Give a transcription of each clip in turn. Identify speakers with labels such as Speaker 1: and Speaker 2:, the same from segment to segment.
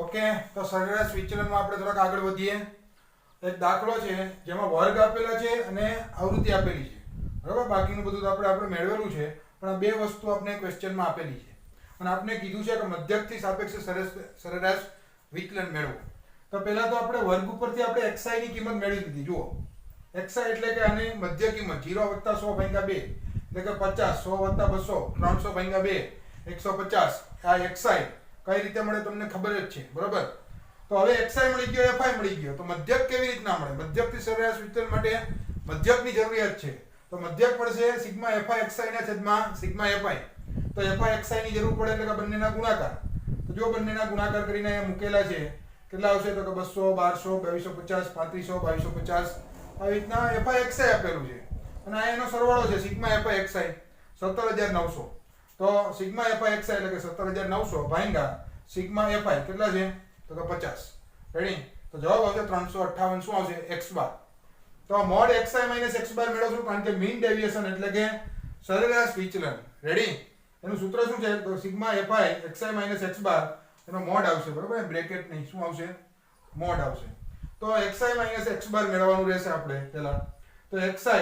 Speaker 1: Okay, તો સરેરાશ વિચલનમાં આપણે થોડાક આગળ વધીએ. એક દાખલો છે જેમાં વર્ગ આપેલા છે અને આવૃત્તિ આપેલી છે. બરાબર, બાકીનું બધું તો આપણે મેળવેલું છે, પણ આ બે વસ્તુ આપણે ક્વેશ્ચનમાં આપેલી છે અને આપણે કીધું છે કે મધ્યકથી સાપેક્ષે સરેરાશ વિચલન મેળવો. તો પહેલા તો આપણે વર્ગ ઉપરથી આપણે xi ની કિંમત મેળવી દીધી. જુઓ, xi એટલે કે આની મધ્ય કિંમત 0 + 100 / 2 એટલે કે 50, 100 + 200 300 / 2 150. આ xi કઈ રીતે મળે તમને ખબર જ છે. બરાબર, તો હવે xi મળી ગયો, fi મળી ગયો, તો મધ્યક કેવી રીતના મળે? મધ્યકથી સરેરાશ વિચલન માટે મધ્યકની જરૂરિયાત છે. તો મધ્યક પડશે સિગ્મા fi xi ના છેદમાં સિગ્મા fi. તો fi xi ની જરૂર પડે એટલે કે બંનેના ગુણાકાર. તો જો બંનેના ગુણાકાર કરીને મૂકેલા છે, કેટલા આવશે? તો કે 200 1200 2250 3500 2250 આવી રીતના fi xi આપેલું છે અને આ એનો સરવાળો છે સિગ્મા fi xi 17900. તો સિગ્મા fi xi એટલે કે 17900 ભાગ્યા સિગ્મા fi કેટલા છે? તો કે 50. રેડી? તો જવાબ આવશે 358. શું આવશે? x બાર. તો મોડ xi - x બાર મેળવશું કારણ કે મીન ડેવિએશન એટલે કે સરેરાશ વિચલન. રેડી? એનું સૂત્ર શું છે? તો સિગ્મા fi xi - x બાર એનો મોડ આવશે. બરાબર, બ્રેકેટ નહીં, શું આવશે? મોડ આવશે. તો xi - x બાર મેળવવાનું રહેશે આપણે પહેલા. તો xi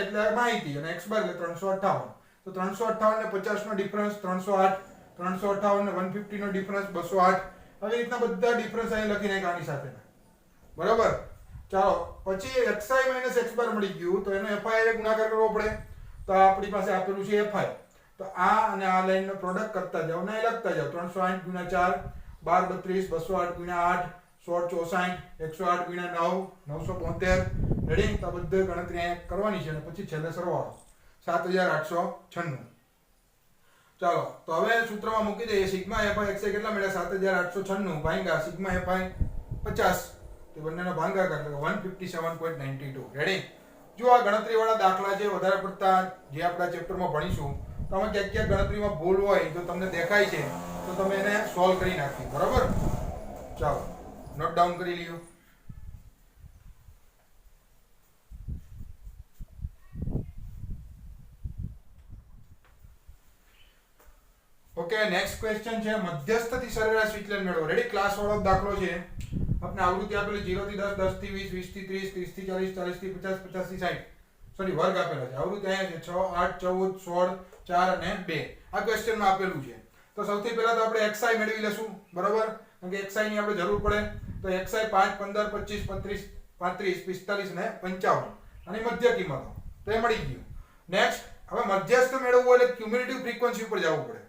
Speaker 1: એટલે માહિતી અને x બાર એટલે 358. તો 358 ને 50 નો ડિફરન્સ 308, 358 ને 150 નો ડિફરન્સ 208. આવી રીતના બધા ડિફરન્સ અહીં લખી નાખ્યા આની સાથે. બરાબર, ચાલો પછી xi - x બાર મળી ગયું તો એનો fi એ ગુણાકાર કરવો પડે. તો આપણી પાસે આપેલું છે fi. તો આ અને આ લાઈનનો પ્રોડક્ટ કરતા જાવ ને લખતા જાવ. 308 * 4 12 32 208 16 64 108 * 9 972. રેડી? તો બધી ગણતરી અહીંયા કરવાની છે અને પછી છેલ્લે સરવાળો 7896. ચાલો, તો હવે સૂત્રમાં મૂકી દઈએ. સિગ્મા fi xi કેટલા મળ્યા? 7896 ભાગ્યા સિગ્મા fi 50. તે બંનેનો ભાગાકાર એટલે 157.92. રેડી? જો આ ગણતરી વાળા દાખલા છે વધારે પડતા જે આપણા ચેપ્ટરમાં ભણીશું, તમે ક્યાંક ગણતરીમાં ભૂલ હોય તો તમને દેખાય છે તો તમે એને સોલ્વ કરી નાખી. બરાબર, ચાલો નોટ ડાઉન કરી લ્યો. ઓકે, નેક્સ્ટ ક્વેશ્ચન છે મધ્યસ્થથી સરેરાશ વિચલન મેળવો. રેડી? ક્લાસ વાળો દાખલો છે. આપણે આવૃત્તિ આપેલી 0 થી 10, 10 થી 20, 20 થી 30, 30 થી 40, 40 થી 50, 50 થી 60. સોરી, વર્ગ આપેલા છે. આવૃત્તિ અહીંયા છે 6 8 14 16 4 અને 2. આ ક્વેશ્ચનમાં આપેલું છે. તો સૌથી પહેલા તો આપણે xi મેળવી લેશું. બરાબર, કારણ કે xi ની આપણે જરૂર પડે. તો xi 5 15 25 35 35 45 અને 55 અને મધ્ય કિંમતો તો એ મળી ગયું. નેક્સ્ટ, હવે મધ્યસ્થ મેળવવું એટલે ક્યુમ્યુલેટિવ ફ્રીક્વન્સી ઉપર જવું પડે.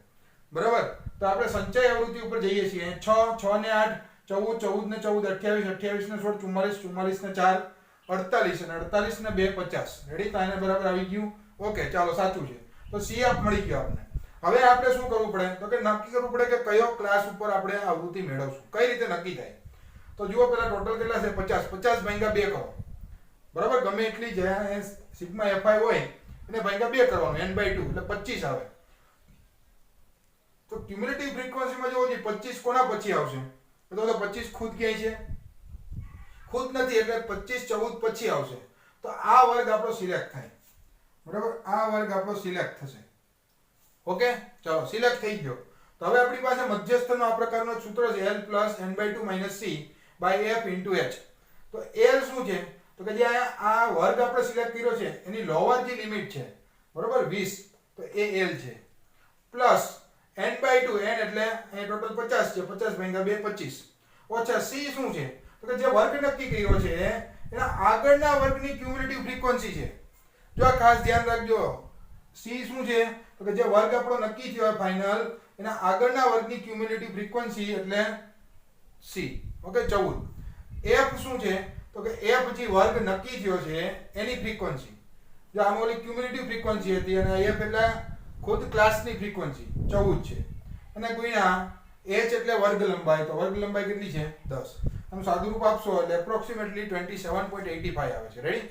Speaker 1: બરાબર, તો આપણે સંચય આવૃત્તિ ઉપર જઈએ છીએ. 6 6 ને 8 14 14 ને 14 28 28 ને 16 44 44 ને 4 48 અને 48 ને 2 50. રેડી? તો આને બરાબર આવી ગયું. ઓકે, ચાલો સાચું છે. તો સી આપ મળી ગયો આપણને. હવે આપણે શું કરવું પડે? તો કે નક્કી કરવું પડે કે કયો ક્લાસ ઉપર આપણે આવૃત્તિ મેળવશું. કઈ રીતે નક્કી થાય? તો જુઓ, પહેલા ટોટલ કેટલા છે? 50. 50 ભાગ્યા 2 કરો. બરાબર, ગમે એટલી જ્યાં સિગ્મા fi હોય એને ભાગ્યા 2 કરવાનું, n/2 એટલે 25 આવે. તો ક્યુમ્યુલેટિવ ફ્રીક્વન્સીમાં જોવો જોઈએ 25 કોના પછી આવશે? તો 25 ખુદ ક્યાંય છે? ખુદ નથી, એટલે 25 14 પછી આવશે. તો આ વર્ગ આપણો સિલેક્ટ થાય. બરાબર, આ વર્ગ આપણો સિલેક્ટ થશે. ઓકે, ચાલો સિલેક્ટ થઈ ગયો. તો હવે આપણી પાસે મધ્યસ્થનો આ પ્રકારનો સૂત્ર છે l + n/2 - c / f * h. તો l શું છે? તો કે જે આ વર્ગ આપણે સિલેક્ટ કર્યો છે એની લોઅર જે લિમિટ છે, બરાબર 20, તો એ l છે. પ્લસ n/2, n એટલે અહીં ટોટલ 50 છે, 50 ભાગ્યા 2 25. ઓછા c શું છે? તો કે જે વર્ગ નક્કી કર્યો છે એના આગળના વર્ગની ક્યુમ્યુલેટિવ ફ્રીક્વન્સી છે. જો આ ખાસ ધ્યાન રાખજો. c શું છે? તો કે જે વર્ગ આપણો નક્કી થયો છે ફાઇનલ એના આગળના વર્ગની ક્યુમ્યુલેટિવ ફ્રીક્વન્સી એટલે c. ઓકે, 14. f શું છે? તો કે f જે વર્ગ નક્કી થયો છે એની ફ્રીક્વન્સી. જો આમાં ઓલી ક્યુમ્યુલેટિવ ફ્રીક્વન્સી હતી અને f એટલે ખુદ ક્લાસની ફ્રીક્વન્સી 14 છે અને ગુણ્યા h એટલે વર્ગ લંબાઈ. તો વર્ગ લંબાઈ કેટલી છે? 10. આમ સાદું રૂપ આપશો એટલે એપ્રોક્સિમેટલી 27.85 આવે છે. રેડી?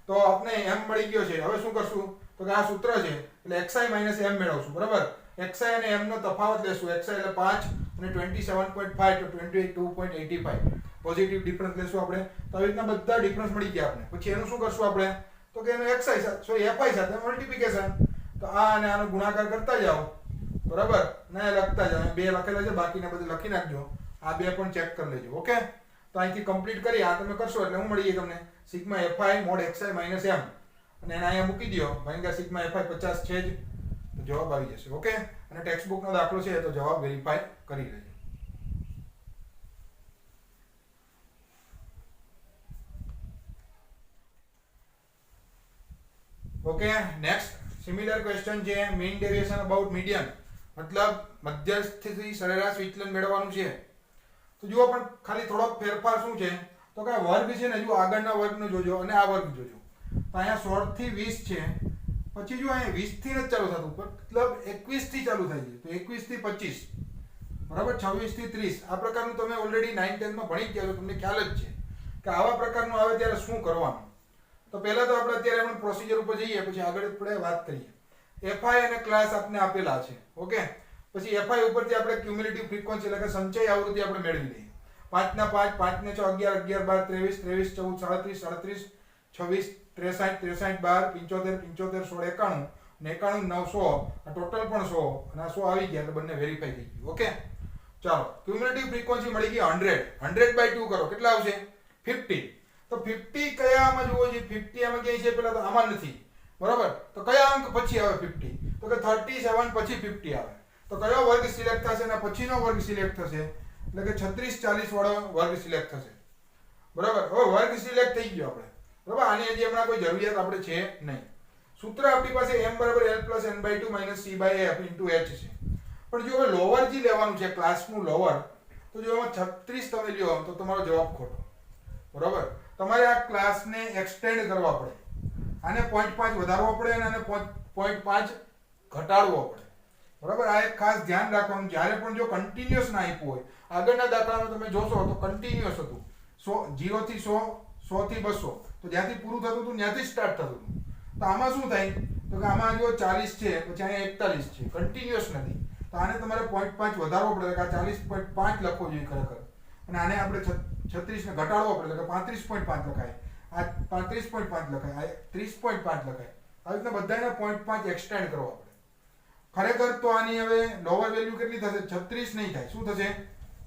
Speaker 1: તો આપણે m મળી ગયો છે. હવે શું કરશું? તો કે આ સૂત્ર છે એટલે xi - m મેળવશું. બરાબર, xi અને m નો તફાવત લેશું. xi એટલે 5 અને 27.5 તો 22.85 પોઝિટિવ ડિફરન્સ લેશું આપણે. તો આવી રીતના બધા ડિફરન્સ મળી ગયા આપણે. પછી એનું શું કરશું આપણે? તો કે એનું xi સાથે fi સાથે મલ્ટીપ્લિકેશન. તો આ અને આનો ગુણાકાર કરતા જાઓ. બરાબર, ને લખતા જાઓ. 2 લખેલા છે, બાકીના બધું લખી નાખજો. આ બે પણ ચેક કરી લેજો. ઓકે, તો અહીંથી કમ્પ્લીટ કરી આ તમે કરશો એટલે હું મળીએ તમને sigma fi mod xi minus m અને એને અહીંયા મૂકી દો ભાઈ સિગ્મા fi 50 છે જ, તો જવાબ આવી જશે. ઓકે, અને ટેક્સ્ટ બુક નો દાખલો છે તો જવાબ વેરીફાઈ કરી લેજો. ઓકે, નેક્સ્ટ સિમિલર ક્વેશ્ચન છે મીન ડેવિએશન અબાઉટ મીડિયન, મતલબ મધ્યસ્થથી સરેરાશ વિચલન મેળવવાનું છે. તો જુઓ પણ ખાલી થોડો ફેરફાર શું છે તો કે વર્ગ છે ને, જો આગળના વર્ગનો જોજો અને આ વર્ગ જોજો. તો અહીંયા 16 થી 20 છે, પછી જો અહીંયા 20 થી જ ચાલુ થતું, મતલબ 21 થી ચાલુ થાય છે, તો 21 થી 25 બરાબર, 26 થી 30. આ પ્રકારનું તમે ઓલરેડી 9 10 માં ભણી ગયા છો, તમને ખ્યાલ જ છે કે આવા પ્રકારનું આવે ત્યારે શું કરવાનું. તો પહેલા તો આપણે અત્યારે આપણે પ્રોસિજર ઉપર જઈએ, પછી આગળ આપણે વાત કરીએ. fi અને ક્લાસ આપને આપેલા છે. ઓકે, પછી fi ઉપરથી આપણે ક્યુમ્યુલેટિવ ફ્રીક્વન્સી એટલે કે સંચય આવૃત્તિ આપણે મેળવી લઈએ. 5 ના 5, 5 ને 6, 11, 11, 12, 23, 23, 14, 37, 37, 26, 63, 12, 75, 75, 16, 91, 91, 900, આ ટોટલ પણ 100 અને આ 100 આવી ગયા એટલે બંને વેરીફાઈ થઈ ગયું. ઓકે, ચાલો ક્યુમ્યુલેટિવ ફ્રીક્વન્સી મળી ગઈ 100. 100/2 કરો કેટલા આવશે? 50. તો 50 કયામાં જોવો છે? 50 આમાં ક્યાંય છે? પેલા તો આમાં નથી, બરાબર. તો કયા અંક પછી આવે 50? તો કે 37 પછી 50 આવે. તો કયો વર્ગ સિલેક્ટ થશે અને પછીનો વર્ગ સિલેક્ટ થશે? એટલે કે 36 40 વાળો વર્ગ સિલેક્ટ થશે, બરાબર. હવે વર્ગ સિલેક્ટ થઈ ગયો આપણે, બરાબર. આની હજી હમણાં કોઈ જરૂરિયાત આપણે છે નહીં. સૂત્ર આપણી પાસે m = l + n/2 - c/f * h છે. પણ જો હવે લોવર જે લેવાનું છે ક્લાસનું લોવર, તો જો એમાં 36 તમે લ્યો તો તમારો જવાબ ખોટો, બરાબર. તમારે આ ક્લાસને એક્સટેન્ડ કરવા પડે, આને 0.5 વધારવો પડે અને આને 0.5 ઘટાડવો પડે, બરાબર. આ એક ખાસ ધ્યાન રાખવાનું. જ્યારે પણ જો કન્ટિન્યુઅસ ના આપ્યું હોય, આગળના દાખલામાં તમે જોશો તો કન્ટિન્યુઅસ હતું, 0 થી 100, 100 થી 200, તો જ્યાંથી પૂરું થતું હતું ત્યાંથી સ્ટાર્ટ થતું હતું. તો આમાં શું થાય તો કે આમાં જો 40 છે, પછી અહીંયા 41 છે, કન્ટિન્યુઅસ નથી. તો આને તમારે 0.5 વધારવો પડે, કે 40.5 લખવો જોઈએ ખરેખર, અને આને આપણે 36 ને ઘટાડવો પડે, એટલે કે 35.5 લખાય, આ 35.5 લખાય, આ 30.5 લખાય. આવી રીતના બધાને 0.5 એક્સટેન્ડ કરવા પડે. ખરેખર તો આની હવે લોવર વેલ્યુ કેટલી થશે? 36 નહીં થાય, શું થશે?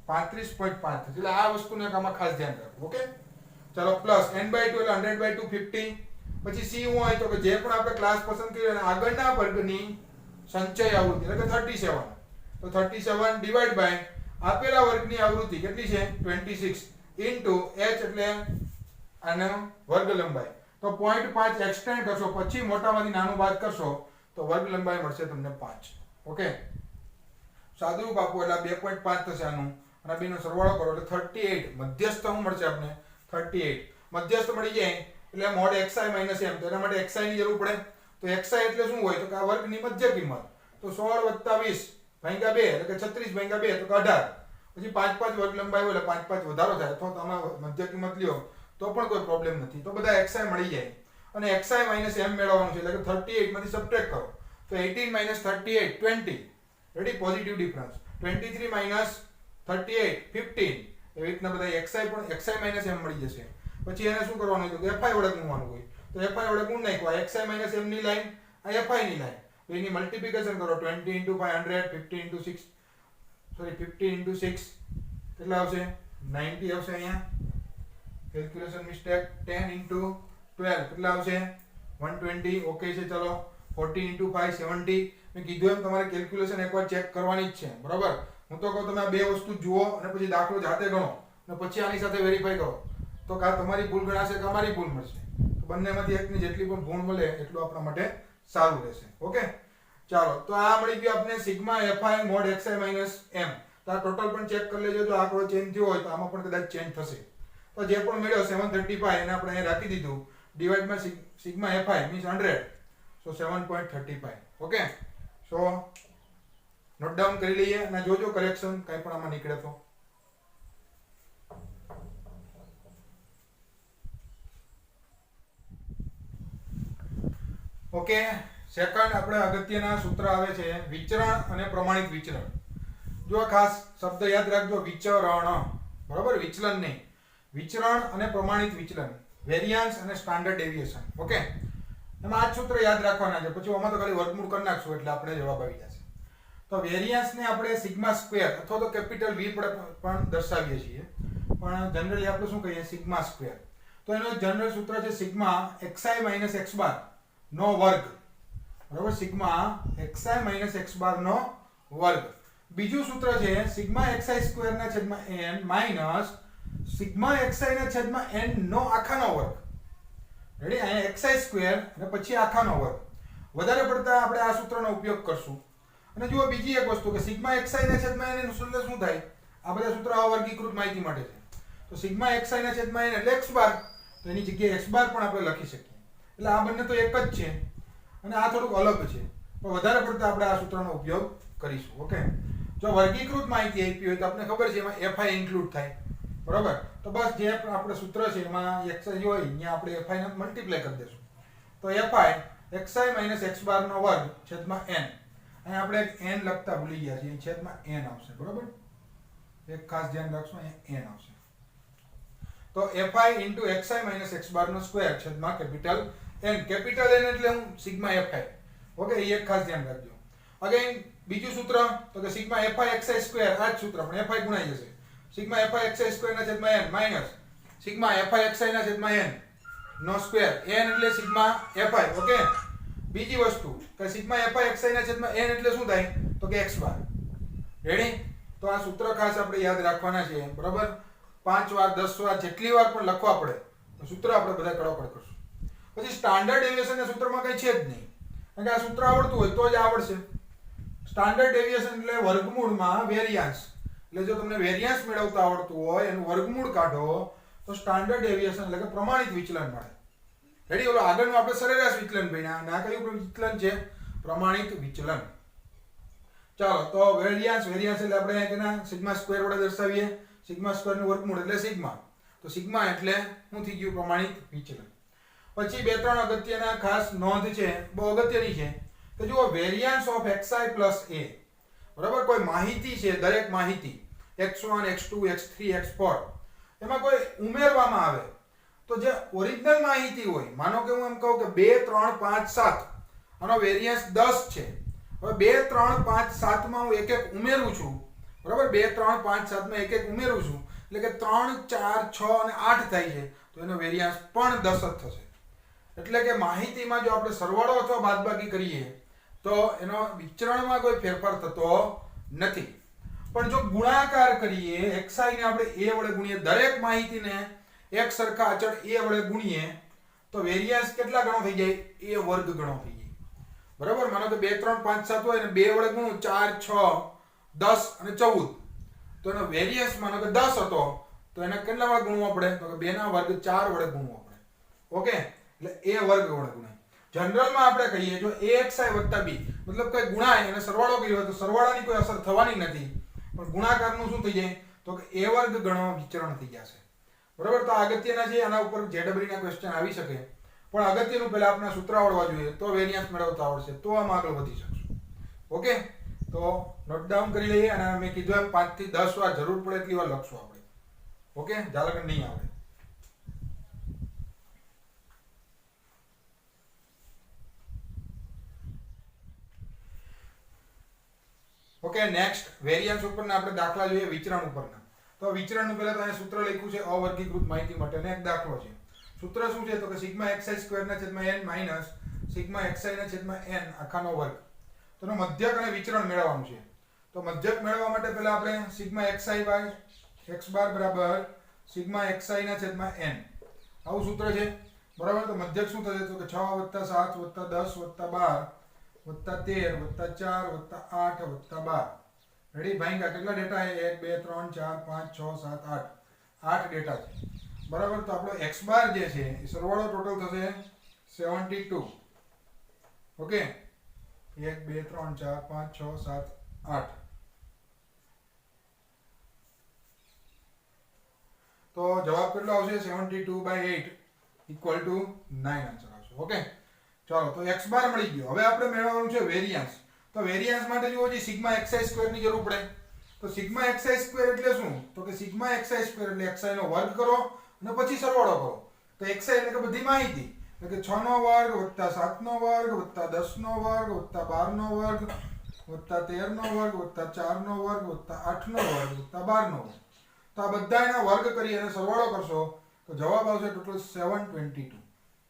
Speaker 1: 35.5 થશે. એટલે આ વસ્તુને આમાં ખાસ ધ્યાન રાખો. ઓકે, ચાલો પ્લસ n/2 એટલે 100/2 50. પછી c હું હોય તો કે જે પણ આપણે ક્લાસ પસંદ કર્યો અને આગળના વર્ગની સંચય આવૃત્તિ એટલે કે 37. તો 37 ડિવાઈડ બાય આપેલા વર્ગની આવૃત્તિ કેટલી છે? 26 ઇન્ટુ h એટલે આનો વર્ગ લંબાઈ. તો 0.5 એક્સટેન્ડ કરશો, પછી મોટામાંથી નાનું બાદ કરશો તો વર્ગ લંબાઈ મળશે તમને 5. ઓકે, સાદુરૂપ આપો એટલે 2.5 થશે આનું, અને બેનો સરવાળો કરો એટલે 38. મધ્યસ્થ શું મળશે આપણે? 38. મધ્યસ્થ મળી જાય એટલે mod xi minus m. તો એના માટે xi ની જરૂર પડે. તો xi એટલે શું હોય તો કે આ વર્ગની મધ્ય કિંમત. તો 16 + 20 ભાગ્યા 2 એટલે કે 36 ભાગ્યા 2 તો કે 18. પછી 5 5 વર્ગ લંબાઈ હોય એટલે 5 5 વધારો થાય, અથવા તમે મધ્ય કિંમત લ્યો તો પણ કોઈ પ્રોબ્લેમ નથી. તો બધા xi મળી જાય, અને xi minus m મેળવવાનું છે, એટલે કે 38 માંથી સબટ્રેક્ટ કરો તો 18 - 38 20. રેડી? Positive difference. 23 - 38 15. એવી રીતના બધા xi minus m મળી જશે. પછી એને શું કરવાનું તો fi વડે ગુણવાનું હોય, તો fi વડે ગુણ નાખો. xi minus m ની લાઈન, આ fi ની લાઈન, તો એની મલ્ટીપ્લિકેશન કરો. 20 * 500 15 * 6 15 * 6 કેટલા આવશે? 90 આવશે. અહીંયા કેલ્ક્યુલેશન મિસ્ટેક. 10 * 12 કેટલા આવશે? 120. ઓકે છે, ચલો. 14 * 5 70. મેં કીધું એમ તમારે કેલ્ક્યુલેશન એકવાર ચેક કરવાની જ છે, બરાબર. હું તો કહું તમે આ બે વસ્તુ જુઓ અને પછી દાખલો જાતે ગણો અને પછી આની સાથે વેરીફાઈ કરો, તો કા તમારી ભૂલ ગણાશે કે અમારી ભૂલ મળશે. તો બંનેમાંથી એકની જેટલી પણ ભૂલ મળે એટલું આપણા માટે સારું રહેશે. ઓકે, ચાલો. તો આ મળી ગયું આપણે sigma fi mod xi minus m. તો આ ટોટલ પણ ચેક કરી લેજો. જો આંકડો ચેન્જ થયો હોય તો આમાં પણ કદાચ ચેન્જ થશે. તો જે પણ મળ્યો 735 એને આપણે અહીં રાખી દીધું, ડિવાઈડ માં sigma fi means 100, so 7.35. Okay, so not down કરી લઈએ અને જોજો કરેક્શન કંઈ પણ આમાં નીકળે તો. ઓકે, સેકન્ડ આપણે અગત્યના સૂત્ર આવે છે વિચરણ અને પ્રમાણિત વિચરણ. જો ખાસ શબ્દ યાદ રાખજો, વિચરણ, બરાબર, વિચલન નહીં. વિચરણ અને પ્રમાણિત વિચલન, વેરિયાન્સ અને સ્ટાન્ડર્ડ ડેવિએશન. ઓકે, એમાં આ સૂત્ર યાદ રાખવાના છે. પછી આમાં તો ખાલી વર્ગમૂળ કરી નાખશું એટલે આપણે જવાબ આવી જશે. તો વેરિયન્સને આપણે સિગ્મા સ્ક્વેર અથવા તો કેપિટલ V પણ દર્શાવીએ છીએ, પણ જનરલી આપણે શું કહીએ સિગ્મા સ્ક્વેર. તો એનો જનરલ સૂત્ર છે સિગ્મા xi - x બાર નો વર્ગ. બરાબર, સિગ્મા xi - x બાર નો વર્ગ. બીજું સૂત્ર છે સિગ્મા xi સ્ક્વેર ના છેદમાં n માઈનસ સિગ્મા xi ના છેદમાં n નો આખાનો વર્ગ. રેડી, અહીંયા xi સ્ક્વેર અને પછી આખાનો વર્ગ. વધારે પડતા આપણે આ સૂત્રનો ઉપયોગ કરશું. અને જુઓ બીજી એક વસ્તુ કે સિગ્મા xi ના છેદમાં n નું સૂત્ર શું થાય? આ બધા સૂત્ર અવર્ગીકૃત માહિતી માટે છે. તો સિગ્મા xi ના છેદમાં n એટલે x બાર, તો એની જગ્યાએ x બાર પણ આપણે લખી શકીએ. એટલે આ બંને તો એક જ છે અને આ થોડુંક અલગ છે, પણ વધારે પડતા આપણે આ સૂત્રનો ઉપયોગ કરીશું. ઓકે, જો વર્ગીકૃત માહિતી આપી હોય તો આપણે ખબર છે એમાં fi ઇન્ક્લુડ થાય. બરાબર, તો બસ જે આપણે સૂત્ર છે એમાં xi હોય અહીંયા આપણે fi ને મલ્ટીપ્લાય કરી દેશું. તો fi xi - x બાર નો વર્ગ છેદમાં n. અહીં આપણે n લખતા ભૂલી ગયા છીએ, છેદમાં n આવશે. બરાબર, એક ખાસ ધ્યાન રાખજો, અહીંયા n આવશે. તો fi xi - x બાર નો સ્ક્વેર છેદમાં કેપિટલ n. કેપિટલ n એટલે હું સિગ્મા fi. ઓકે, એ એક ખાસ ધ્યાન રાખજો. અગેન બીજું સૂત્ર તો કે સિગ્મા fi xi સ્ક્વેર, આ જ સૂત્ર પણ fi ગુણાઈ જશે. સિગ્મા fi xi સ્ક્વેર ના છેદમાં n minus sigma fi xi ના છેદમાં n નો સ્ક્વેર. n એટલે સિગ્મા fi. ઓકે, બીજી વસ્તુ કે સિગ્મા fi xi ના છેદમાં n એટલે શું થાય? તો કે x બાર. રેડી, તો આ સૂત્ર ખાસ આપણે યાદ રાખવાના છે. બરાબર, 5 વાર 10 વાર જેટલી વાર પણ લખવા પડે તો સૂત્ર આપણે બધા કડોકડ કરશું. પછી સ્ટાન્ડર્ડ ડેવિએશન ના સૂત્રમાં કંઈ છે જ નહીં, કારણ કે આ સૂત્ર આવડતું હોય તો જ આવડશે. સ્ટાન્ડર્ડ ડેવિએશન એટલે વર્ગમૂળમાં વેરિયાન્સ. એટલે જો તમને વેરિયાન્સ મેળવતા આવડતું હોય એનું વર્ગમૂળ કાઢો તો સ્ટાન્ડર્ડ ડેવિએશન એટલે કે પ્રમાણિત વિચલન મળે. રેડી, ઓલો આગળનું આપણે સરેરાશ વિચલન ભણ્યા અને આ કયું વિચલન છે? પ્રમાણિત વિચલન. ચાલો, તો વેરિયાન્સ એટલે આપણે કેના સિગ્મા સ્ક્વેર વડે દર્શાવીએ. સિગ્મા સ્ક્વેર નું વર્ગમૂળ એટલે સિગ્મા. તો સિગ્મા એટલે શું થઈ ગયું? પ્રમાણિત વિચલન. પછી બે ત્રણ અગત્યના ખાસ નોંધ છે, બહુ અગત્યની છે કે જુઓ variance of xi plus a. બરાબર, કોઈ માહિતી છે, દરેક માહિતી x1 x2 x3 x4 એમાં કોઈ ઉમેરવામાં આવે તો જે ઓરિજિનલ માહિતી હોય, માનો કે હું એમ કહું કે 2 3 5 7 આનો વેરિયાન્સ 10 છે. હવે 2 3 5 7 માં હું એક એક ઉમેરું છું. બરાબર, 2 3 5 7 માં એક એક ઉમેરું છું એટલે કે 3 4 6 અને 8 થાય છે, તો એનો વેરિયાન્સ પણ 10 જ થશે. એટલે કે માહિતીમાં જો આપણે સરવાળો અથવા બાદબાકી કરીએ તો એનો વિચરણમાં કોઈ ફેરફાર થતો નથી. પણ જો ગુણાકાર કરીએ, xi ને આપણે a વડે ગુણીએ, દરેક માહિતીને એક સરખા અચળ a વડે ગુણીએ તો વેરિયાન્સ કેટલા ગણો થઈ જાય? a વર્ગ ગણો થઈ જાય. બરાબર, માનો કે 2 3 5 7 હોય અને 2 વડે ગુણું 4 6 10 અને 14, તો એનો વેરિયન્સ માનો કે 10 હતો તો એને કેટલા વડે ગુણવો પડે? તો કે 2 ના વર્ગ 4 વડે ગુણવો પડે. ઓકે, એટલે a વર્ગ વડે ગુણાય. જનરલમાં આપણે કહીએ જો axi + b મતલબ કોઈ ગુણાય અને સરવાળો કર્યો હોય તો સરવાળાની કોઈ અસર થવાની નથી, પણ ગુણાકારનું શું થઈ જાય? તો કે a વર્ગ ગણો વિચરણ થઈ જશે. બરાબર, તો અગત્યના છે, આના ઉપર JEE ના ક્વેશ્ચન આવી શકે, પણ અગત્યનું પહેલા આપણે સૂત્ર આવડવા જોઈએ તો વેરિયન્સ મેળવતા આવડશે, તો આમ આગળ વધી શકશું. ઓકે, તો નોટ ડાઉન કરી લઈએ અને મેં કીધું એમ 5 થી 10 વાર જરૂર પડે એટલી વાર લખશું આપણે. ઓકે, ઝાલકર નહીં આવડે. ઓકે, નેક્સ્ટ વેરિયન્સ ઉપરના આપણે દાખલા જોઈએ વિચરણ ઉપરના. તો વિચરણનું પહેલા તો અહીંયા સૂત્ર લખ્યું છે અવર્ગીકૃત માહિતી માટે અને એક દાખલો છે. સૂત્ર શું છે? તો કે સિગ્મા xi સ્ક્વેર ના છેદમાં n માઈનસ સિગ્મા xi ના છેદમાં n આખાનો વર્ગ. તો મધ્યક અને વિચરણ મેળવવાનું છે. તો મધ્યક મેળવવા માટે પહેલા આપણે સિગ્મા xi બાય x બાર બરાબર સિગ્મા xi ના છેદમાં n આવું સૂત્ર છે. બરાબર, તો મધ્યક શું થશે? તો કે 6 + 7 + 10 + 12 +13 +4 +8 +12. રેડી, ભાઈંગા કેટલા ડેટા છે? 1 2 3 4 5 6 7 8 8 ડેટા છે. બરાબર, તો આપણો x બાર જે છે એ સરવાળો ટોટલ થશે 72. ઓકે, 1 2 3 4 5 6 7 8. તો જવાબ કેટલો આવશે? 72/8 = 9 આન્સર આવશે. ઓકે, ચાલો, તો x બાર મળી ગયો. હવે આપણે મેળવવાનું છે વેરિયન્સ. તો વેરિયન્સ માટે જુઓ જે સિગ્મા xi સ્ક્વેર ની જરૂર પડે. તો સિગ્મા xi સ્ક્વેર એટલે શું? તો કે સિગ્મા xi સ્ક્વેર એટલે xi નો વર્ગ કરો અને પછી સરવાળો કરો. તો xi એટલે કે બધી માહિતી, એટલે કે 6 નો વર્ગ + 7 નો વર્ગ + 10 નો વર્ગ + 12 નો વર્ગ વત્તા 13 નો વર્ગ વત્તા 4 નો વર્ગ વત્તા 8 નો વર્ગ વત્તા 12 નો વર્ગ. તો આ બધા એના વર્ગ કરી અને સરવાળો કરશો તો જવાબ આવશે ટોટલ 722.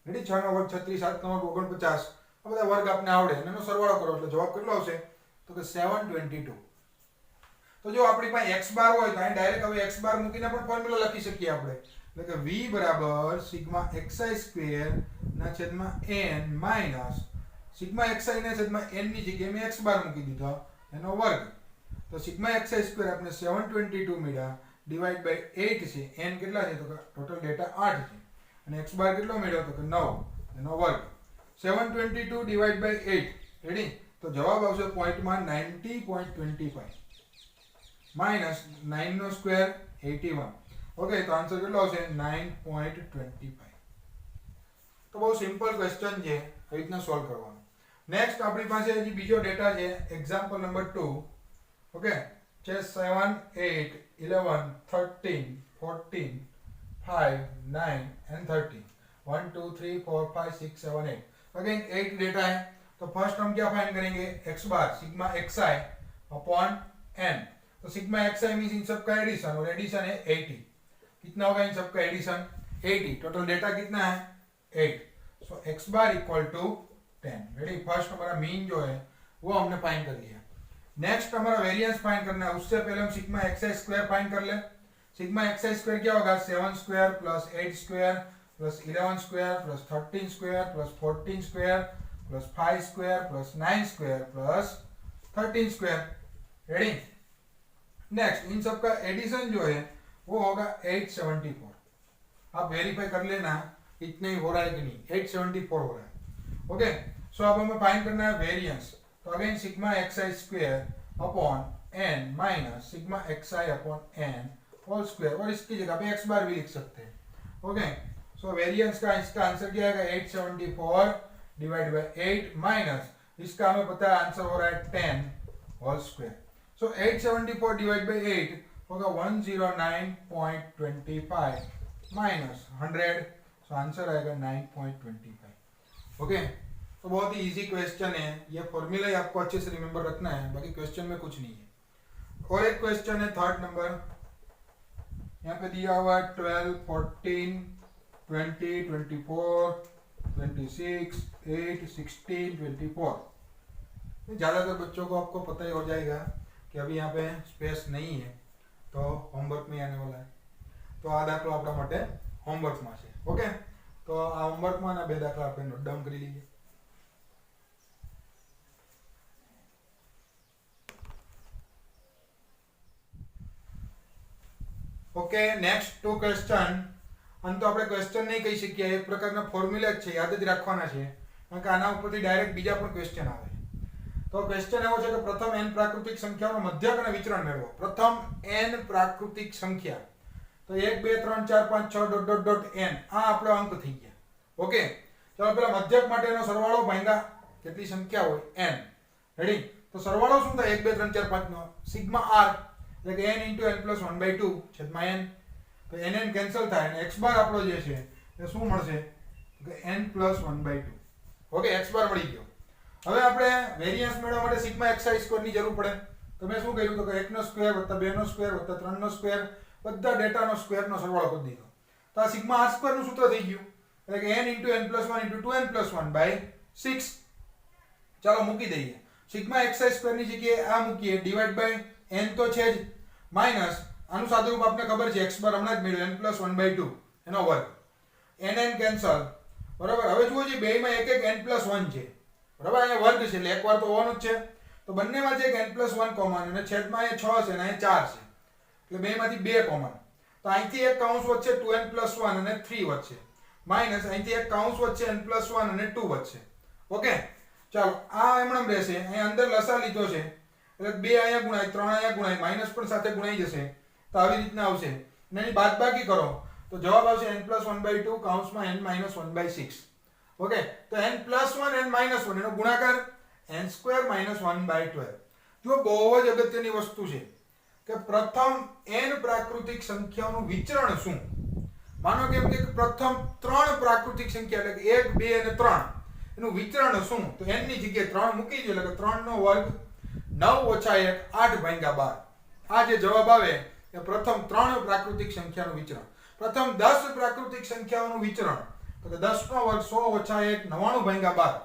Speaker 1: રેડી? 6 નો વર્ગ 36, 7 નો વર્ગ 49. આ બધા વર્ગ આપને આવડે અને એનો સરવાળો કરો એટલે જવાબ કેટલો આવશે? તો કે 722. તો જો આપણી પાસે x બાર હોય તો અહીં ડાયરેક્ટ હવે x બાર મૂકીને પણ ફોર્મ્યુલા લખી શકીએ આપણે. એટલે કે v બરાબર સિગ્મા xi સ્ક્વેર ના છેદમાં n માઈનસ સિગ્મા xi ના છેદમાં n ની જગ્યાએ મેં x બાર મૂકી દીધો એનો વર્ગ. તો સિગ્મા xi સ્ક્વેર આપણે 722 મળ્યા ડિવાઇડ બાય 8 છે. n કેટલા છે? તો કે ટોટલ ડેટા 8 છે. અને x બાર કેટલો મળ્યો? તો કે 9 એનો વર્ગ. 722 ડિવાઇડ બાય 8. રેડી? તો જવાબ આવશે પોઈન્ટમાં 90.25 માઈનસ 9 નો સ્ક્વેર 81. ઓકે, તો આન્સર કેટલો આવશે? 9.25. તો બહુ સિમ્પલ ક્વેશ્ચન છે, આવી રીતના સોલ્વ કરવાનું. નેક્સ્ટ આપણી પાસે હજી બીજો ડેટા છે, એક્ઝામ્પલ નંબર 2. ઓકે, છે 7 8 11 13 14 5 9 and 30. 1 2 3 4 5 6 7 8. अगेन 8 डेटा है. तो फर्स्ट हम क्या फाइंड करेंगे? x बार सिग्मा xi अपॉन n. तो सिग्मा xi मीन्स इन सब का एडिशन, और एडिशन है 80. कितना होगा इन सब का एडिशन? 80. टोटल डेटा कितना है? 8. सो x बार इक्वल टू 10. रेडी? फर्स्ट हमारा मीन जो है वो हमने फाइंड कर लिया. नेक्स्ट हमारा वेरिएंस फाइंड करना है. उससे पहले हम सिग्मा xi स्क्वायर फाइंड कर ले. सिग्मा xi स्क्वायर क्या होगा? 7 square plus 8 square plus 11 square plus 13 square plus 14 square plus 5 square plus 9 square plus 13 square. Ready? Next in सब का एडिशन जो है वो होगा 874. आप वेरीफाई कर लेना इतने ही हो रहा है कि नहीं. 874 हो रहा है. ओके, सो अब हमें फाइंड करना है वेरिएंस. तो again sigma xi square upon n minus sigma xi upon n whole square, और इसकी जगह पे x बार भी लिख सकते हैं. ओके, सो वेरिएंस का इसका आंसर क्या आएगा? 874 डिवाइड बाय 8 माइनस इसका हमें पता है आंसर हो रहा है 10 whole square. So 874 divide by 8 होगा 109.25 माइनस 100. सो आंसर आएगा 9.25. ओके, तो बहुत ही इजी क्वेश्चन है. ये फॉर्मूला ही आपको अच्छे से रिमेंबर रखना है, बाकी क्वेश्चन में कुछ नहीं है. और एक क्वेश्चन है थर्ड नंबर. यहाँ पे दिया हुआ है 12 14 20 24 26 8 16 24. ज़्यादातर बच्चों को आपको पता ही हो जाएगा कि अभी यहाँ पे स्पेस नहीं है, तो होमवर्क में आने वाला है. तो आ दाखलो आपણા માટે હોમવર્કમાં છે. ઓકે, તો આ હોમવર્કમાં ના બે દાખલા આપણે નોટ ડાઉન કરી લઈએ. Okay, next two question. આમ તો આપણે ક્વેશ્ચન નહીં કહી શકીએ, એક પ્રકારના ફોર્મ્યુલા જ છે, યાદ જ રાખવાના છે, કારણ કે આના ઉપરથી ડાયરેક્ટ બીજા પણ ક્વેશ્ચન આવે. તો ક્વેશ્ચન એવો છે કે પ્રથમ n પ્રાકૃતિક સંખ્યાઓનો મધ્યક અને વિચરણ મેળવો. પ્રથમ n પ્રાકૃતિક સંખ્યા, તો 1 2 3 4 5 6 ડોટ ડોટ ડોટ n, આ આપણો અંક થઈ ગયા. ઓકે, ચાલો પેલા મધ્યક માટેનો સરવાળો ભાંગા કેટલી સંખ્યા હોય n. રેડી? તો સરવાળો શું થાય? 1 2 3 4 5 નો સિગ્મા r એટલે કે n * n + 1/2 છેદમાં n. તો n કેન્સલ થાય અને x બાર આપણો જે છે એ શું મળશે? કે n + 1/2. ઓકે, x બાર મળી ગયો. હવે આપણે વેરિએન્સ મેળવવા માટે સિગ્મા xi સ્ક્વેર ની જરૂર પડે. તો મેં શું કર્યું? તો કે 1 નો સ્ક્વેર + 2 નો સ્ક્વેર + 3 નો સ્ક્વેર બધા ડેટાનો સ્ક્વેરનો સરવાળો કરી દીધો. તો આ સિગ્મા r સ્ક્વેર નું સૂત્ર થઈ ગયું, એટલે કે n * n + 1 * 2n + 1/6. ચાલો મૂકી દઈએ. સિગ્મા xi સ્ક્વેર ની જગ્યાએ આ મૂકીએ, ડિવાઇડ બાય n તો છે જ, માઈનસ આનું સાદુરૂપ આપને ખબર છે, x બાર હમણાં જ મેળવ્યો, n + 1/2 એનો વર્ગ. n cancel. બરાબર? હવે જુઓ જે બેયમાં એક એક n + 1 છે. બરાબર? અહીંયા વર્ગ છે એટલે એકવાર તો હોવાનું જ છે. તો બંનેમાં છે એક n + 1 કોમન, અને છેદમાં અહીંયા 6 છે અને અહીંયા 4 છે, એટલે બેમાંથી 2 કોમન. તો અહીંથી એક કૌંસ વચ્ચે 2n + 1 અને 3 વચ્ચે, માઈનસ અહીંથી એક કૌંસ વચ્ચે n + 1 અને 2 વચ્ચે. ઓકે, ચાલો આ એમણમ રહેશે. અહીંયા અંદર લસા લીધો છે એટલે 2 અહીંયા ગુણાય, 3 અહીંયા ગુણાય, માઈનસ પણ સાથે ગુણાઈ જશે. તો આવી રીતના આવશે. અને એની બાદબાકી કરો તો જવાબ આવશે n + 1/2 કૌંસમાં n - 1/6. ઓકે, તો n + 1 n - 1 એનો ગુણાકાર n² - 1/12. જો બહુ જ અગત્યની વસ્તુ છે કે પ્રથમ n પ્રાકૃતિક સંખ્યાઓનું વિચરણ શું. માનો કે પ્રથમ 3 પ્રાકૃતિક સંખ્યા એટલે કે 1 2 અને 3 એનું વિચરણ શું, તો n ની જગ્યાએ 3 મૂકી દો, એટલે કે 3 નો વર્ગ 9 ઓછા 1 8 ભાગ્યા 12. આ જે જવાબ આવે એ પ્રથમ 3 પ્રાકૃતિક સંખ્યાનું વિચરણ. પ્રથમ 10 પ્રાકૃતિક સંખ્યાઓનું વિચરણ તો કે 10 નો વર્ગ 100 ઓછા 1 99 ભાગ્યા 12.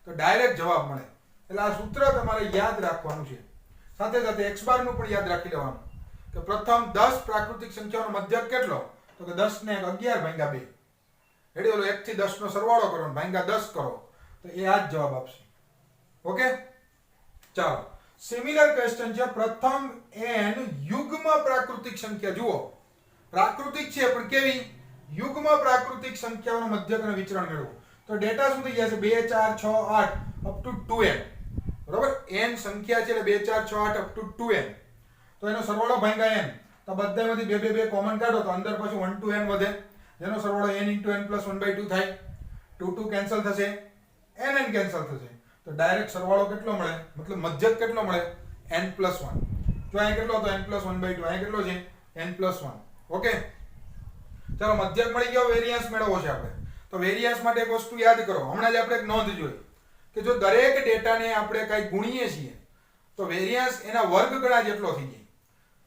Speaker 1: તો ડાયરેક્ટ જવાબ મળે. એટલે આ સૂત્ર તમારે યાદ રાખવાનું છે. સાથે સાથે x બાર નું પણ યાદ રાખી લેવાનું કે પ્રથમ 10 પ્રાકૃતિક સંખ્યાઓનો મધ્યક કેટલો તો કે 10 ને 11 ભાગ્યા 2. એટલે ઓલો 1 થી 10 નો સરવાળો કરો ભાગ્યા 10 કરો તો એ આ જ જવાબ આપશે. ઓકે, ચાલો સિમિલર ક્વેશ્ચન છે. પ્રથમ n યુગ્મ પ્રાકૃતિક સંખ્યા. જુઓ પ્રાકૃતિક છે પણ કેવી? યુગ્મ પ્રાકૃતિક સંખ્યાઓનો મધ્યક અને વિચરણ મેળવો. તો ડેટા શું થઈ ગયા છે? 2 4 6 8 અપ ટુ 2n. બરોબર, n સંખ્યા છે એટલે 2 4 6 8 અપ ટુ 2n. તો એનો સરવાળો ભાગ્યા n. તો બધામાંથી 2 2 કોમન કાઢો તો અંદર પછી 1 to n વધે, જેનો સરવાળો n * n + 1/2 થાય. 2 2 કેન્સલ થશે, n કેન્સલ થશે. તો ડાયરેક્ટ સરવાળો કેટલો મળે? મતલબ મધ્યક કેટલો મળે? n + 1. જો અહીં કેટલો હતો? n + 1/2. અહીં કેટલો છે? n + 1. ઓકે, ચાલો મધ્યક મળી ગયો. વેરિયન્સ મેળવવો છે આપણે. તો વેરિયન્સ માટે એક વસ્તુ યાદ કરો. હમણાં જ આપણે એક નોંધ જોઈ કે જો દરેક ડેટાને આપણે કંઈ ગુણીએ છીએ તો વેરિયન્સ એના વર્ગ ગણા જેટલો થઈ જાય.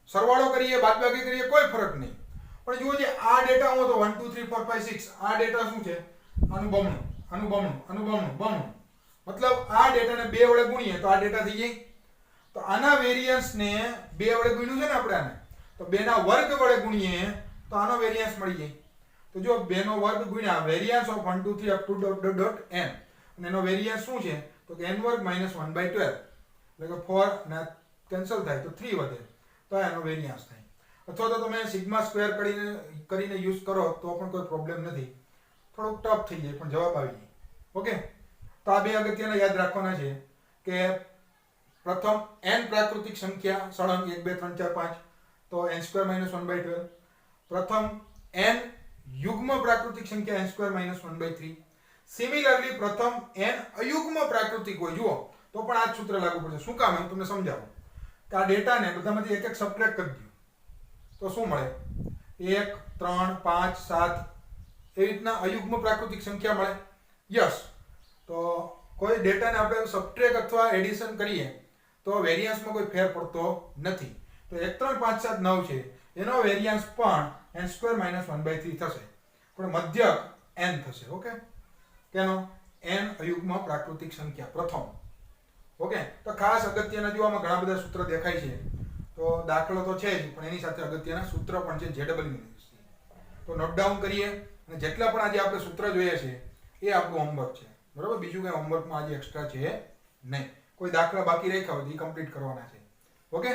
Speaker 1: સરવાળો કરીએ, બાદબાકી કરીએ, કોઈ ફરક નહીં. પણ જુઓ જે આ ડેટા હું તો 1 2 3 4 5 6 આ ડેટા શું છે? આનું બમણું, આનું બમણું, આનું બમણું, બમણું. મતલબ આ ડેટાને 2 વડે ગુણીએ તો આ ડેટા થઈ જાય. તો આના વેરિયન્સને 2 વડે ગુણ્યું છે ને આપણે આને, તો 2 ના વર્ગ વડે ગુણીએ તો આનો વેરિયન્સ મળી જાય. તો જો 2 નો વર્ગ ગુણ્યા variance of 1 2 3 up to n, અને એનો વેરિયન્સ શું છે? તો કે n વર્ગ - 1/12. એટલે કે 4 ના કેન્સલ થાય તો 3 વધે, તો એનો વેરિયન્સ થાય. અથવા તો તમે સિગ્મા સ્ક્વેર કરીને યુઝ કરો તો પણ કોઈ પ્રોબ્લેમ નથી. થોડુંક ટફ થઈ જાય પણ જવાબ આવી જાય. ઓકે, તો આ બે અગત્યના યાદ રાખવાના છે કે પ્રથમ n પ્રાકૃતિક સંખ્યા સળંગ 1 2 3 4 5 તો n² - 1/12. પ્રથમ n યુગ્મ પ્રાકૃતિક સંખ્યા n² - 1/3. સિમિલરલી પ્રથમ n અયુગ્મ પ્રાકૃતિક હોય જુઓ તો પણ આ જ સૂત્ર લાગુ પડશે. શું કામ? હું તમને સમજાવું કે આ ડેટાને બધામાંથી એક એક સબટ્રેક્ટ કરી દો તો શું મળે? 1 3 5 7 એ રીતના અયુગ્મ પ્રાકૃતિક સંખ્યા મળે. યસ, તો કોઈ ડેટાને આપણે સબટ્રેક્ટ અથવા એડિશન કરીએ તો વેરિયન્સમાં કોઈ ફેર પડતો નથી. તો 1 3 5 7 9 છે, એનો વેરિયન્સ પણ n² - 1/3 થશે, પણ મધ્યક n થશે. ઓકે, કેનો? n અયુગ્મ પ્રાકૃતિક સંખ્યા પ્રથમ. ઓકે, તો ખાસ અગત્યના જોવામાં ઘણા બધા સૂત્ર દેખાય છે. તો દાખલો તો છે જ પણ એની સાથે અગત્યના સૂત્ર પણ છે JEE. તો નોટ ડાઉન કરીએ અને જેટલા પણ આજે આપણે સૂત્ર જોઈએ છે એ આપણું હોમવર્ક છે. બરાબર, બીજું કંઈ હોમવર્કમાં આજે એક્સ્ટ્રા છે નહીં. કોઈ દાખલા બાકી રાખ્યા હોય તો એ કમ્પ્લીટ કરવાના છે. ઓકે.